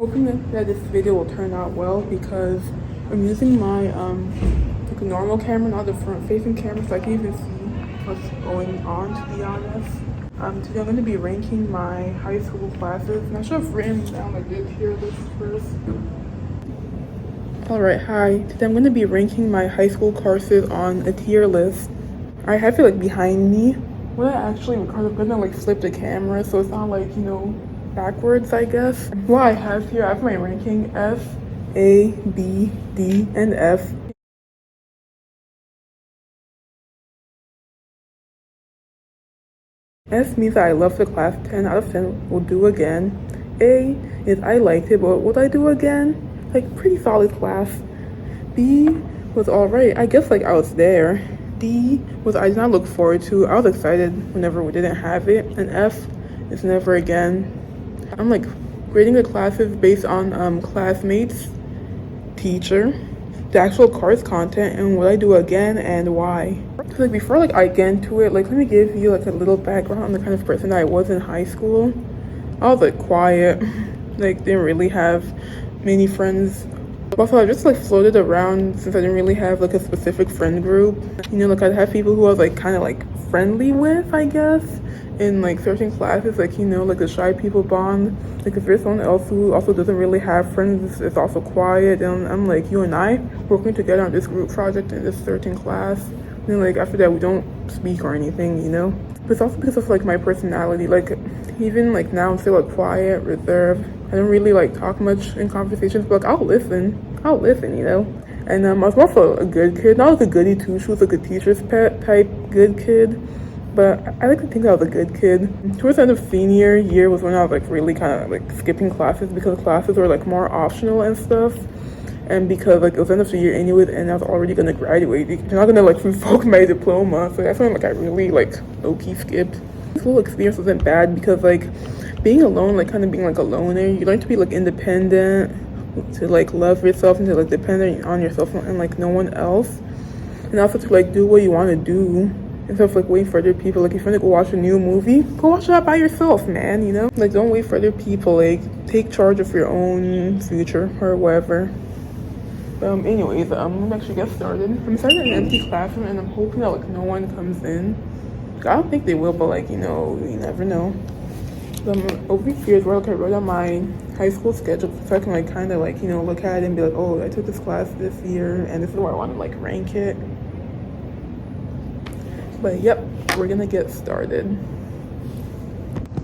Hoping that this video will turn out well because I'm using my like a normal camera, not the front facing camera, so I can even see what's going on, to be honest. Today I'm going to be ranking my high school classes, and I should have written down like the tier list first. Alright, hi. Today I'm going to be ranking my high school courses on a tier list. I have it like behind me. When I actually record, I'm gonna like flip the camera so it's not like, you know, backwards, I guess. What I have here, I have my ranking F, A, B, D, and F. S means that I love the class, 10 out of 10, will do again. A is I liked it, but would I do again? Like, pretty solid class. B was alright, I guess like I was there. D was I did not look forward to. I was excited whenever we didn't have it. And F is never again. I'm like grading the classes based on classmates, teacher, the actual course content, and what I do again and why. So like before like I get into it, like let me give you like a little background on the kind of person that I was in high school. I was like quiet, like didn't really have many friends. Also, I just like floated around since I didn't really have like a specific friend group. You know, like I'd have people who I was like kind of like friendly with, I guess, in like certain classes, like, you know, like the shy people bond. Like if there's someone else who also doesn't really have friends, it's also quiet, and I'm like, you and I working together on this group project in this certain class. And then like after that we don't speak or anything, you know. But it's also because of like my personality. Like even like now I'm still like quiet, reserved. I don't really like talk much in conversations, but like I'll listen, you know. And I was more of a good kid, not like a goody two shoes, like a teacher's pet type good kid. But I like to think I was a good kid. Towards the end of senior year was when I was like really kind of like skipping classes because classes were like more optional and stuff. And because like it was the end of the year anyways, and I was already gonna graduate, they're not gonna like revoke my diploma. So that's when like I really like low-key skipped. This whole experience wasn't bad because like being alone, like kind of being like a loner, you learn to be like independent, to like love yourself and to like depend on yourself and like no one else. And also to like do what you want to do instead of like waiting for other people. Like if you want to go watch a new movie, go watch that by yourself, man, you know? Like don't wait for other people, like take charge of your own future or whatever. Anyways, let me actually get started. I'm starting an empty classroom and I'm hoping that like no one comes in. I don't think they will, but like, you know, you never know. Over here is where like I wrote on my high school schedule so I can like kind of like, you know, look at it and be like, oh, I took this class this year and this is where I want to like rank it. But yep, we're gonna get started.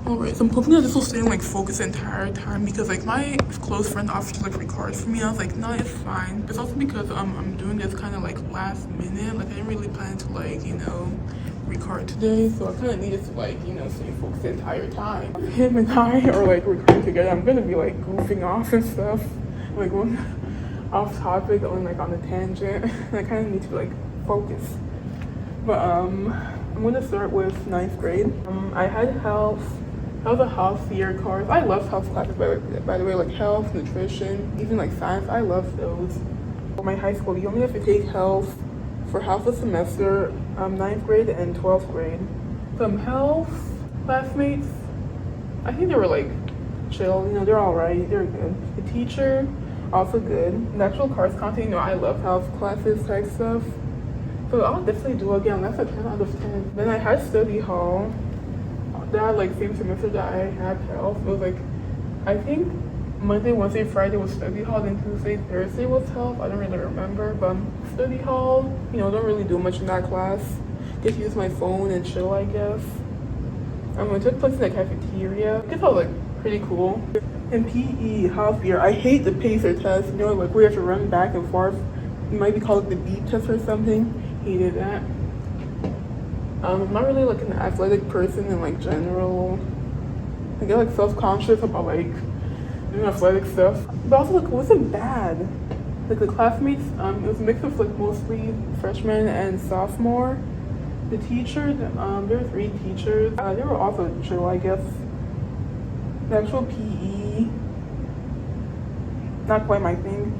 Alright, so I'm hoping that this will stay in like focus the entire time because like my close friend offered to like record for me. I was like, no, it's fine. It's also because I'm doing this kind of like last minute. Like I didn't really plan to like, you know, record today, so I kind of needed to like, you know, stay focused the entire time. Him and I are like recording together. I'm gonna be like goofing off and stuff, like going off topic and like on a tangent. And I kind of need to be like focused. But I'm gonna start with 9th grade. I had health. That was a health year course. I love health classes by the way, like health, nutrition, even like science. I love those. For my high school, you only have to take health for half a semester, 9th grade and 12th grade. Some health classmates, I think they were like chill, you know, they're alright, they're good. The teacher, also good. The actual course content, you know, I love health classes type stuff. So I'll definitely do again. That's a 10 out of 10. Then I had study hall. That like same semester that I had health. It was like, I think Monday, Wednesday, Friday was study hall, then Tuesday, Thursday was health. I don't really remember, but study hall, you know, don't really do much in that class. Get to use my phone and chill, I guess. I took place in the cafeteria. I guess that was like pretty cool. In PE, half year, I hate the pacer test, you know, like where you have to run back and forth. It might be called the beep test or something. Hated that. I'm not really like an athletic person in like general. I get like self-conscious about like doing athletic stuff, but also like it wasn't bad. Like the classmates, it was a mix of like mostly freshmen and sophomore. The teacher, there were 3 teachers. They were also chill, I guess. The actual PE, not quite my thing.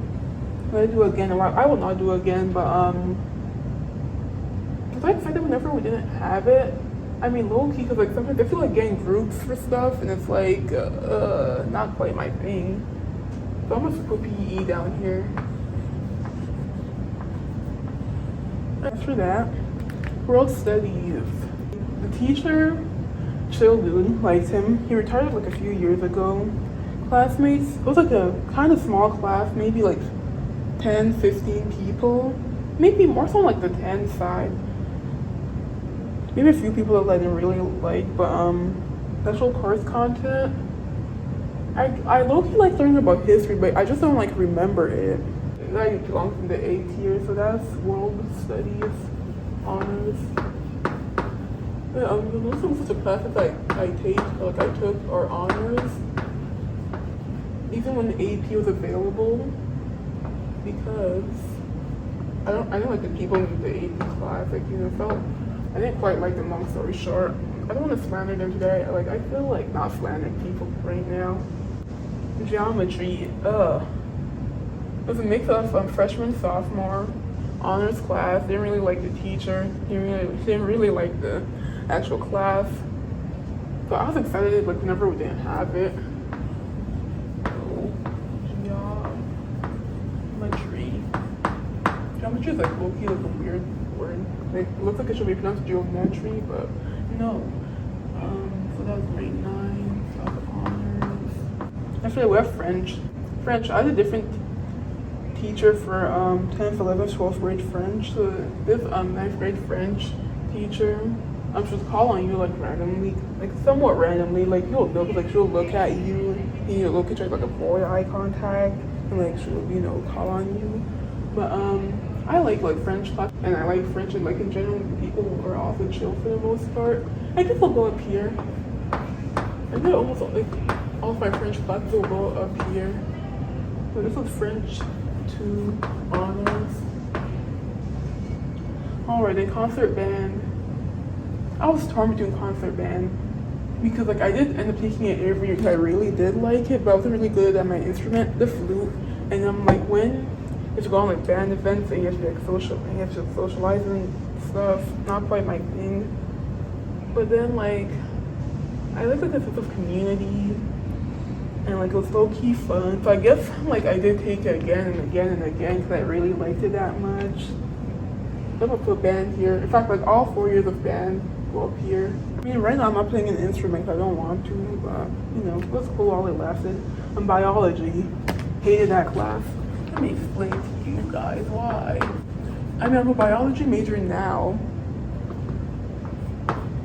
Will I do again? I will not do again, but cause I decided whenever we didn't have it, I mean low key, cause like sometimes I feel like getting groups for stuff, and it's like not quite my thing. So I'm gonna put PE down here. After that, world studies. The teacher, chill dude, liked him. He retired like a few years ago. Classmates, it was like a kind of small class, maybe like 10, 15 people. Maybe more so like the 10 side. Maybe a few people that I didn't really like, but special course content. I low-key like learning about history, but I just don't like remember it. I belong from the A tier, so that's world studies, honors. Yeah, most of the classes I took are honors. Even when AP was available, because I didn't like the people in the AP class. Like, you know, I didn't quite like them. Long story short, I don't want to slander them today. I feel like not slandering people right now. Geometry, it was a mix of freshman, sophomore, honors class. Didn't really like the teacher. Didn't really like the actual class. So I was excited like whenever we didn't have it. Geometry is like low-key like a weird word. Like, it looks like it should be pronounced geometry, but no. So that was grade 9, so I was honors. Actually, we have French. I had a different teacher for 10th, 11th, 12th grade French. So this 9th grade French teacher, she would call on you like randomly, like somewhat randomly. Like you'll look, like she'll look at you, and you'll look at you like a boy eye contact, and like she'll call on you. But I like French class, and I like French, and like in general, people are also chill for the most part. I guess I'll go up here. I did almost like all of my French classes will go up here. So this was French 2 honors. Alright, then concert band. I was torn between concert band because like I did end up taking it every year because I really did like it, but I wasn't really good at my instrument, the flute. And I'm like, when you go on like band events and you have to like socialize and stuff, not quite my thing. But then like I like the sense of community, and like it was low key fun. So I guess like I did take it again and again and again because I really liked it that much. I'm gonna put band here. In fact, like all 4 years of band go up here. I mean, right now I'm not playing an instrument. I don't want to, but you know, it was cool while it lasted. And biology, hated that class. Let me explain to you guys why. I mean, I'm a biology major now,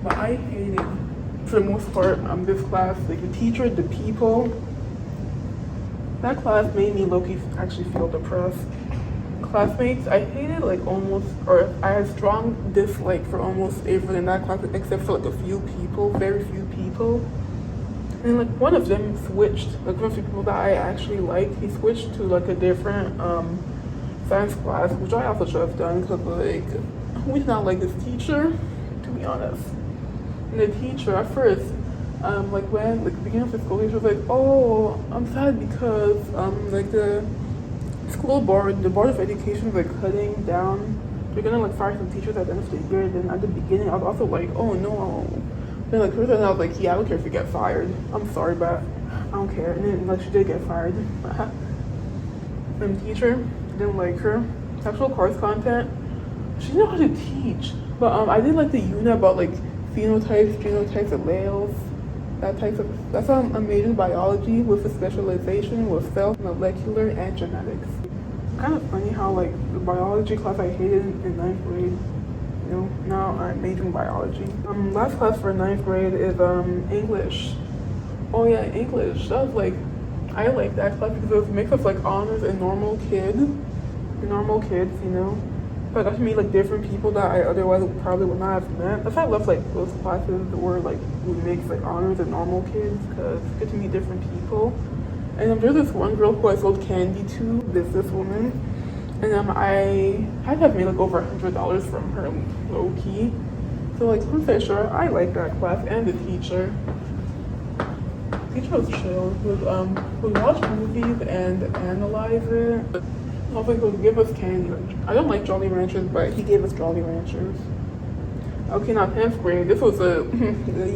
but I hated, for the most part, this class. Like the teacher, the people. That class made me low-key actually feel depressed. Classmates, I hated like almost, or I had strong dislike for almost everyone in that class except for like a few people, very few people. And like one of them switched, like one of the people that I actually liked, he switched to like a different science class, which I also should have done because like we did not like this teacher, to be honest. And the teacher at first, like when like the beginning of the school year, she was like, oh, I'm sad because like the school board, the board of education is like cutting down. They're gonna like fire some teachers at the end of the year. Then at the beginning, I was also like, oh no. Then like first, I was like, yeah, I don't care if you get fired. I'm sorry, but I don't care. And then like she did get fired. And teacher didn't like her. Actual course content, she didn't know how to teach. But I did like the unit about like phenotypes, genotypes, alleles. That's why I'm majoring in biology with a specialization with cell, molecular, and genetics. Kind of funny how like the biology class I hated in 9th grade, you know, now I'm majoring in biology. Last class for 9th grade is English. Oh yeah, English. That was like, I like that class because it was a mix of like honors and normal kids, you know. So I got to meet like different people that I otherwise probably would not have met. That's why I love like those classes where like we mix like honors and normal kids because you get to meet different people. And there's this one girl who I sold candy to, this woman, and I had to have made like over $100 from her low key. So like I'm pretty sure I like that class and the teacher. The teacher was chill. Would watch movies and analyze it. Also, he would give us candy. I don't like Jolly Ranchers, but he gave us Jolly Ranchers. Okay, now 10th grade. This was the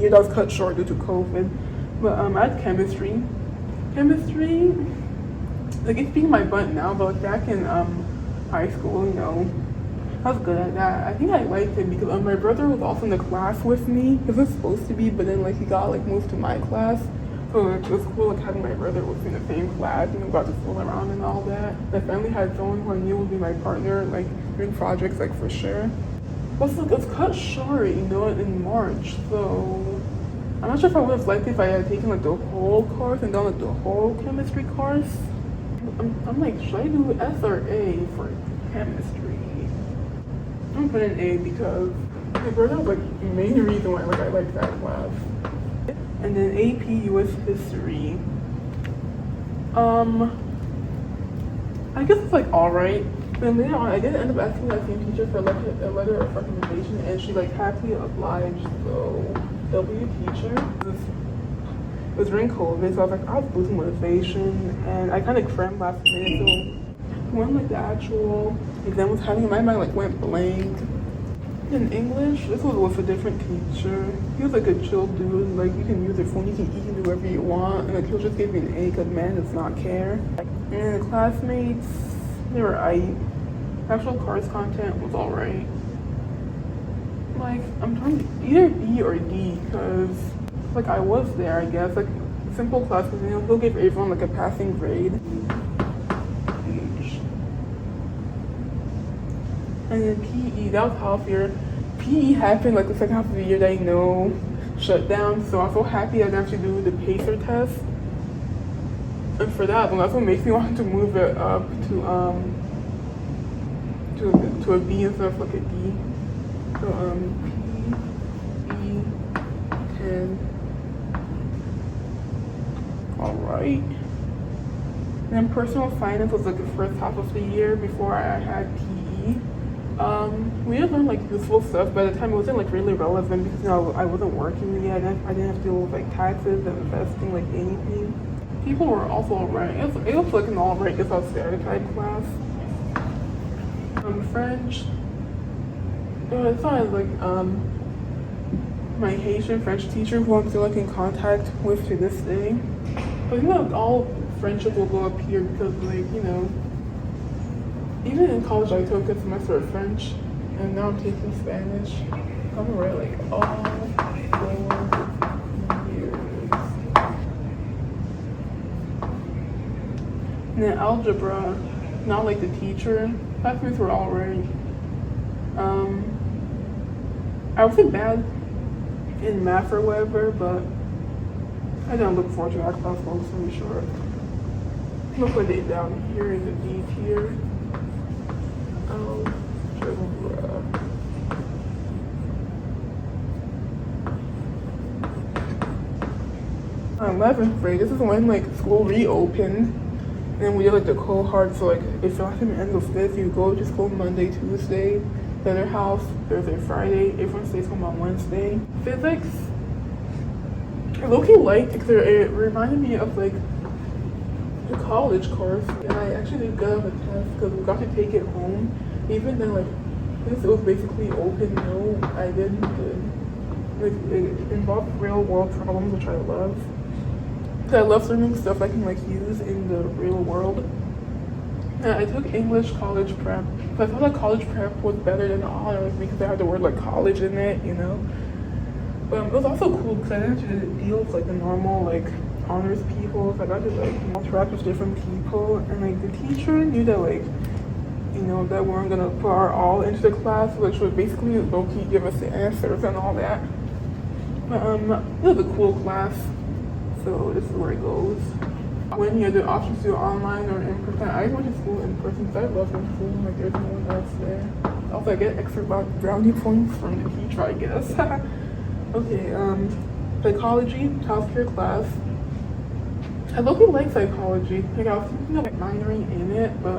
year that was cut short due to COVID. But I had chemistry. Chemistry, like it's being my butt now, but like back in high school, you know, I was good at that. I think I liked it because my brother was also in the class with me. He was supposed to be, but then like he got like moved to my class. So like it was cool like having my brother was in the same class, you know, got to fool around and all that. I finally had someone who I knew would be my partner, like doing projects like for sure. But it's cut short, you know, in March. So I'm not sure if I would have liked it if I had taken like the whole course and done like the whole chemistry course. I'm like, should I do S or A for chemistry? I'm putting A because my brother was like the main reason why like I like that class. And then AP US History. I guess it's like alright. Then later on I did end up asking that same teacher for like a letter of recommendation and she like happily obliged, so they'll be a teacher. It was during COVID, so I was like, I was losing motivation and I kinda crammed last minute, so when like the actual exam was happening, my mind like went blank. In English, this was with a different teacher. He was like a chill dude, like you can use your phone, you can eat, you can do whatever you want, and like he'll just give you an A because man does not care. And the classmates, they were actual course content was alright. Like I'm trying to either B or D because like I was there, I guess. Like simple classes, you know, he'll give everyone like a passing grade. And then PE, that was healthier. PE happened like the second half of the year that you know shut down. So I'm so happy I got to do the PACER test. And for that, well, that's what makes me want to move it up to a B instead of like a D. So PE 10. Alright. And then personal finance was like the first half of the year before I had PE. We did learn like useful stuff, but at the time it wasn't like really relevant because you know I wasn't working yet. I didn't have to deal with like taxes and investing, like anything. People were also alright. It was like an alright if I was stereotype class. French. It's not like my Haitian French teacher who I'm still like in contact with to this day. But you know, all friendship will go up here because like, you know, even in college I took a semester of French and now I'm taking Spanish. I'm already like all 4 years. And then algebra, not like the teacher. Classmates were alright. I wasn't bad in math or whatever, but I didn't look forward to that class, long story short. Look what they down here in the D tier. On 11th grade, this is when like school reopened and we did like the cohort. So like if your last ends of 5th, you go to school Monday, Tuesday, the other house Thursday, Friday, everyone stays home on Wednesday. Physics, I low-key liked it because it reminded me of like a college course, and I actually did good on the test because we got to take it home. Even then, like, since it was basically open, no, I did good. Like, it involved real world problems, which I love. I love learning stuff I can like use in the real world. And I took English college prep, but I thought that college prep was better than honors because I had the word like college in it, you know. But it was also cool because I didn't have to deal with like the normal like honors people. So I got to like interact with different people, and like the teacher knew that like, you know, that we weren't gonna put our all into the class, which would basically low-key give us the answers and all that. But it was a cool class, so this is where it goes. When you had the options to do online or in person, I went to school in person because I love going to school, like there's no one else there. Also, I get extra brownie points from the teacher, I guess. Okay, psychology, healthcare class. I low-key like psychology. Like I was thinking of like minoring in it, but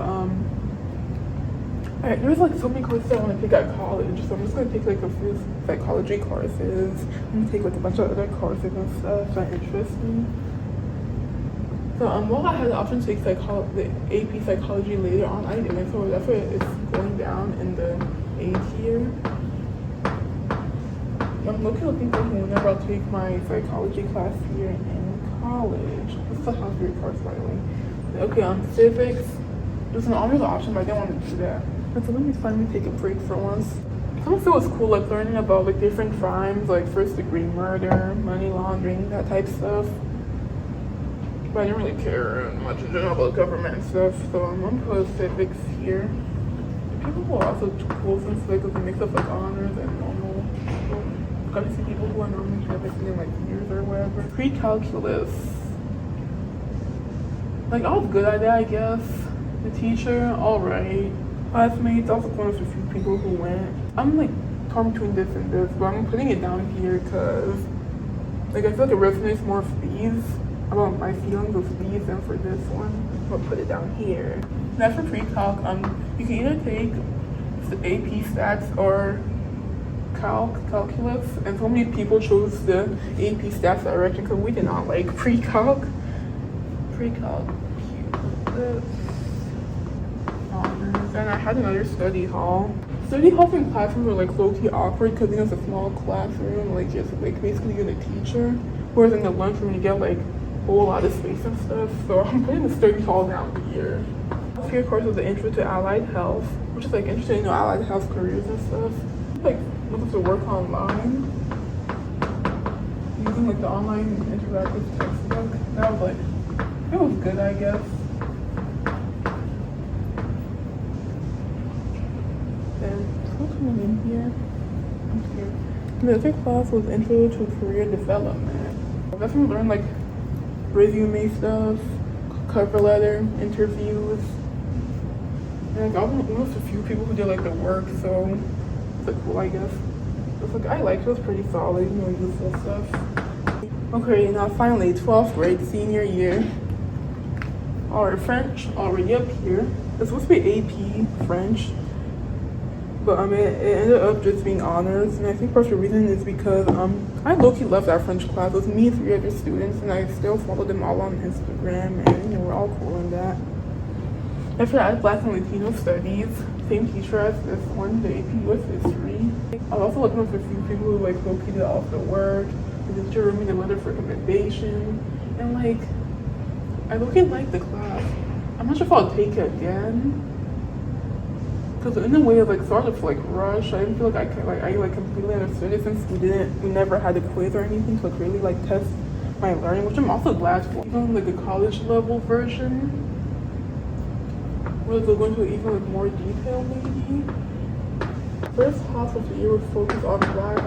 there's like so many courses I want to take at college, so I'm just gonna take like a few psychology courses. I'm gonna take like a bunch of other courses and stuff that interest me. So while I had the option to take the AP psychology later on, I didn't. So that's why it's going down in the A tier. I'm looking for whenever I'll take my psychology class here in college. This is a 100 course, by the way. Okay, on civics, there's an honors option, but I didn't want to do that. And so let me finally take a break for once. Some of it was cool, like learning about like different crimes, like first-degree murder, money laundering, that type stuff. But I didn't really care much in general about government and stuff, so I'm gonna put civics here. People who are also cool since like it's a mix of like honors and normal people. Got to see people who are normally haven't seen in like years or whatever. Pre-calculus. Like I was good at that, I guess. The teacher, alright. Classmates, also one of the few people who went. I'm like torn between this and this, but I'm putting it down here because like I feel like it resonates more with these, about my feelings with these than for this one. I'll put it down here. Now for pre-calc, you can either take the AP stats or calculus, and so many people chose the AP stats direction because we did not like pre-calc. Pre-calculus. And I had another study hall. Study halls in classrooms were like low-key awkward because it's a small classroom, like just like basically you're the teacher. Whereas in the lunchroom you get like a whole lot of space and stuff. So I'm putting the study hall down here. Here, of course, was the intro to allied health, which is like interesting, you know, allied health careers and stuff. Like looking to work online using like the online interactive textbook. That was like, it was good, I guess. In here. The other class was intro to career development. That's when we learned like resume stuff, cover letter, interviews. And like, I was one of the few people who did like the work, so it's like cool, I guess. It's like I liked it, was pretty solid, you know, useful stuff. Okay, now finally 12th grade, senior year. Our French already up here. It's supposed to be AP French. But it ended up just being honors, and I think part of the reason is because I low-key loved that French class. It was me and 3 other students, and I still follow them all on Instagram, and you know, we're all cool in that. After that, I had Black and Latino Studies, same teacher as this one, the AP US History. I was also looking for a few people who like low-key did all the work. The teacher wrote me the letter for recommendation, and like I low-key liked the class. I'm not sure if I'll take it again. Because in a way, like sort of like rush. I didn't feel like I completely understood it since we never had a quiz or anything to like really like test my learning, which I'm also glad for. Even like a college level version, where they'll go into even like more detail maybe. First half of the year was focused on Black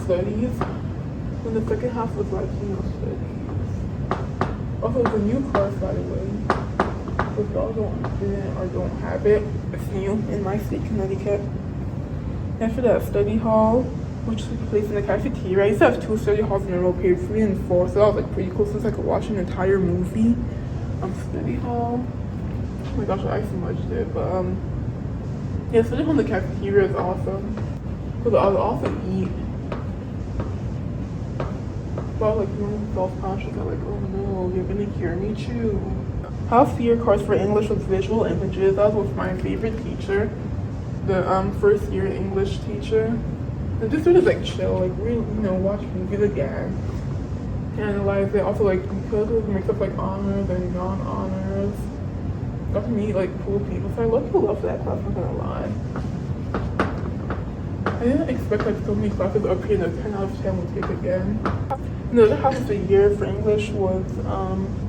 studies, and the second half was Latino studies. Also, it's a new course, by the way. If y'all don't have it, it's new in my state, Connecticut. After that, study hall, which took place in the cafeteria. I used to have 2 study halls in a row, period 3 and 4, so that was like pretty cool since I could watch an entire movie. Study hall. Oh my gosh, I smudged it, but yeah, study hall in the cafeteria is awesome. Because I would also eat. But I was like feeling self-conscious. I'm like, oh no, you're gonna hear me chew. Half year course for English was visual images. That was with my favorite teacher, the first year English teacher. And this one is like chill, like really, you know, watch movies again, analyze it. Also like because it was a mix of like honors and non-honors, got to meet like cool people. So I love that class. I'm not gonna lie. I didn't expect like so many classes up here, and a 10 out of 10 would take again. And the other half of the year for English was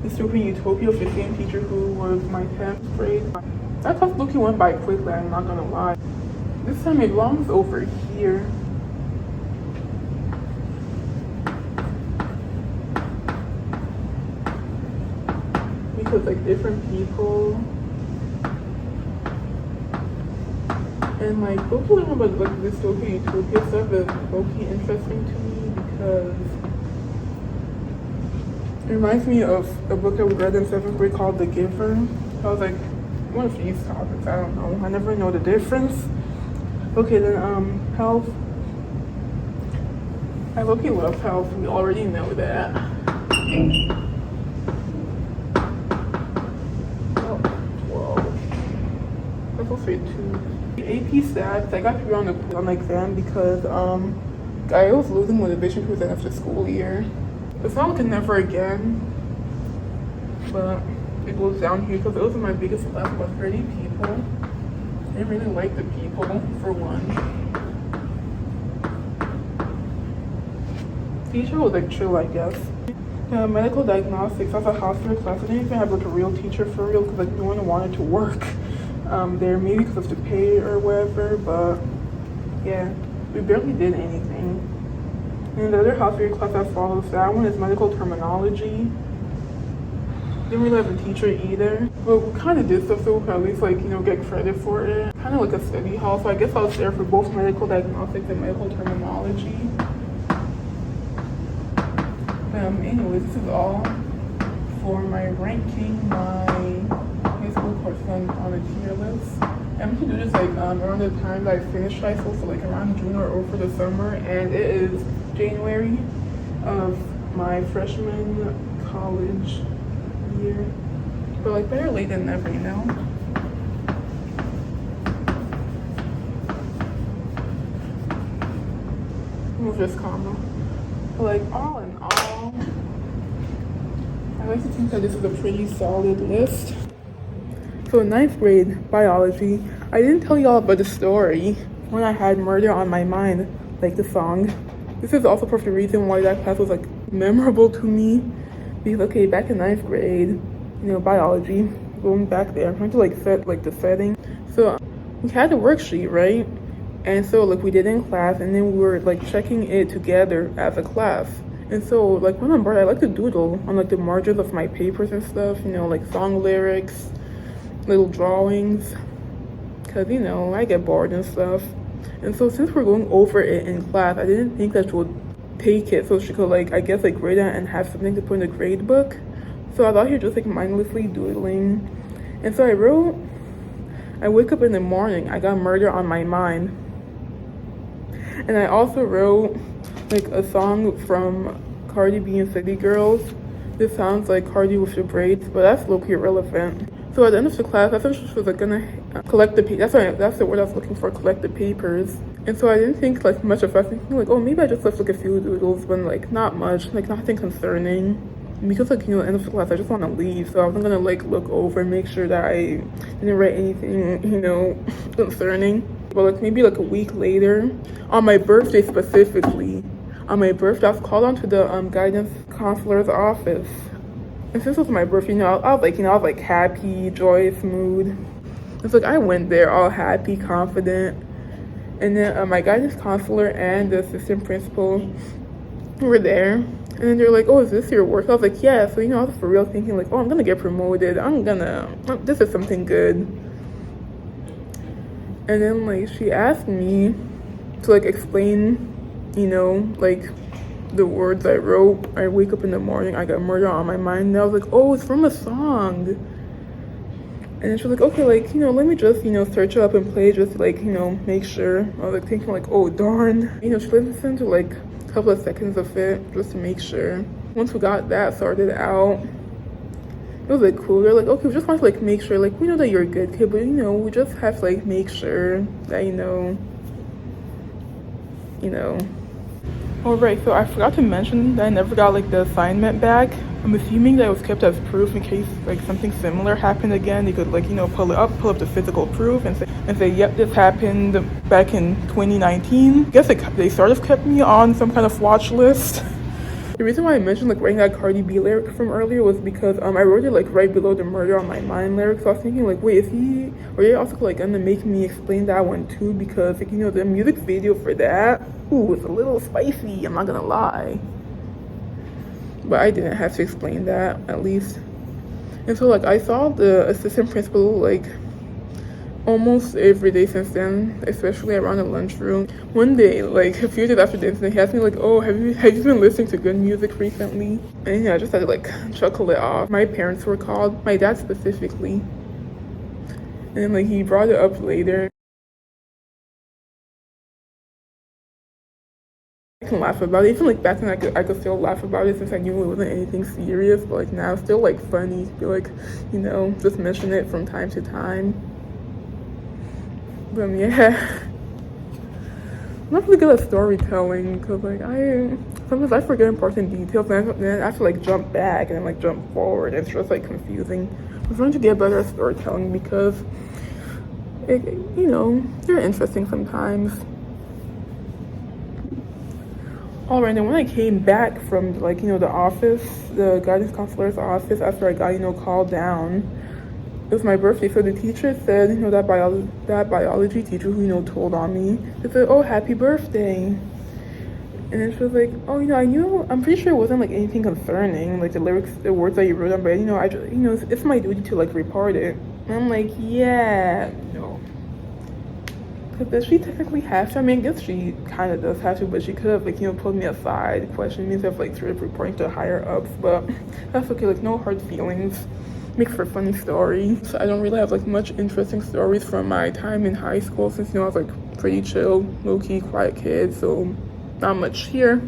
Dystopian Utopia with the same teacher who was my 10th grade. That class look went by quickly, I'm not gonna lie. This time it belongs over here. Because like different people and like hopefully about like Dystopian Utopia stuff is low-key interesting to me because it reminds me of a book I read in 7th grade called The Giver. I was like, one of these topics, I don't know. I never know the difference. Okay, then health. I low-key love health. We already know that. Oh, 12. That's supposed to be 2. AP stats, I got 3 on the exam because I was losing motivation towards the end of the school year. It's not like a never again, but people down here because it was my biggest class, about 30 people. I didn't really like the people, for one. Teacher was like chill, I guess. Medical diagnostics, that's a hospital class. I didn't even have like a real teacher for real because like no one wanted to work there, maybe because of the pay or whatever, but yeah, we barely did anything. And the other hospital class that follows that one is medical terminology. Didn't really have a teacher either, but we kind of did stuff so we could at least like, you know, get credit for it. Kind of like a study hall, so I guess I was there for both medical diagnostics and medical terminology. Anyways, this is all for my ranking my high school courses on a tier list. I'm going to do this like around the time that I finished high school, so like around June or over the summer, and it is January of my freshman college year. But like better late than never, you know? Move this comma. But like all in all, I like to think that this is a pretty solid list. So 9th grade biology, I didn't tell y'all about the story when I had Murder on My Mind, like the song. This is also part of the reason why that class was like memorable to me. Because okay, back in 9th grade, you know, biology, going back there, I'm trying to like set like the setting. So we had the worksheet, right? And so like we did in class, and then we were like checking it together as a class. And so like when I'm bored, I like to doodle on like the margins of my papers and stuff, you know, like song lyrics, little drawings, because you know I get bored and stuff. And so since we're going over it in class, I didn't think that she would take it so she could like, I guess, like grade it and have something to put in the grade book. So I was out here just like mindlessly doodling. And so I wake up in the morning, I got Murder on My Mind. And I also wrote like a song from Cardi B and City Girls. This sounds like Cardi with the braids, but that's low-key irrelevant. So at the end of the class, I thought she was like gonna collect the papers. That's the word I was looking for, collect the papers. And so I didn't think like much of it. I was thinking like, oh, maybe I just left like a few doodles, but like not much, like nothing concerning. Because like, you know, at the end of the class, I just want to leave. So I wasn't gonna like look over and make sure that I didn't write anything, you know, concerning. But like maybe like a week later, on my birthday specifically, on my birthday, I was called onto the guidance counselor's office. And since it was my birthday, you know, I was like happy, joyous mood. It's like I went there all happy, confident. And then my guidance counselor and the assistant principal were there. And then they're like, oh, is this your work? I was like, yeah. So, you know, I was for real thinking like, oh, I'm gonna get promoted. This is something good. And then like she asked me to like explain, you know, like the words I wrote. I wake up in the morning, I got Murder on My Mind. And I was like, oh, it's from a song. And then she was like, okay, like, you know, let me just, you know, search it up and play, just like, you know, make sure. I was like thinking like, oh darn. You know, she listened to like a couple of seconds of it just to make sure. Once we got that sorted out, it was like cool. They're like, okay, we just want to like make sure, like, we know that you're a good kid, but you know, we just have to like make sure that you know. Oh right, so I forgot to mention that I never got like the assignment back. I'm assuming that it was kept as proof in case like something similar happened again. They could like, you know, pull up the physical proof and say, yep, this happened back in 2019. I guess they sort of kept me on some kind of watch list. The reason why I mentioned like writing that Cardi B lyric from earlier was because I wrote it like right below the Murder on My Mind lyric. So I was thinking like, wait, are they also like gonna make me explain that one too? Because like, you know, the music video for that, ooh, it's a little spicy, I'm not gonna lie. But I didn't have to explain that, at least. And so like I saw the assistant principal like almost every day since then, especially around the lunchroom. One day, like a few days after the incident, he asked me like, oh, have you been listening to good music recently? And yeah, I just had to like chuckle it off. My parents were called, my dad specifically. And then like he brought it up later. I can laugh about it. Even like back then I could still laugh about it since I knew it wasn't anything serious. But like now it's still like funny. Feel like, you know, just mention it from time to time. But yeah, I'm not really good at storytelling because like sometimes I forget important details and then I have to like jump back and then like jump forward. It's just like confusing. I'm trying to get better at storytelling because, they're interesting sometimes. All right, and when I came back from the office, the guidance counselor's office, after I got called down, it was my birthday. So the teacher said, that biology teacher who told on me, they said, "Oh, happy birthday." And then she was like, "Oh, I'm pretty sure it wasn't like anything concerning, like the words that you wrote on, but it's my duty to like report it." And I'm like, "Yeah, no." Because does she technically have to? I mean, I guess she kind of does have to, but she could have, pulled me aside, questioned me, instead of, sort of reporting to higher ups, but that's okay, no hard feelings. Makes for a funny story. So I don't really have, much interesting stories from my time in high school, since, I was, pretty chill, low-key, quiet kid, so not much here.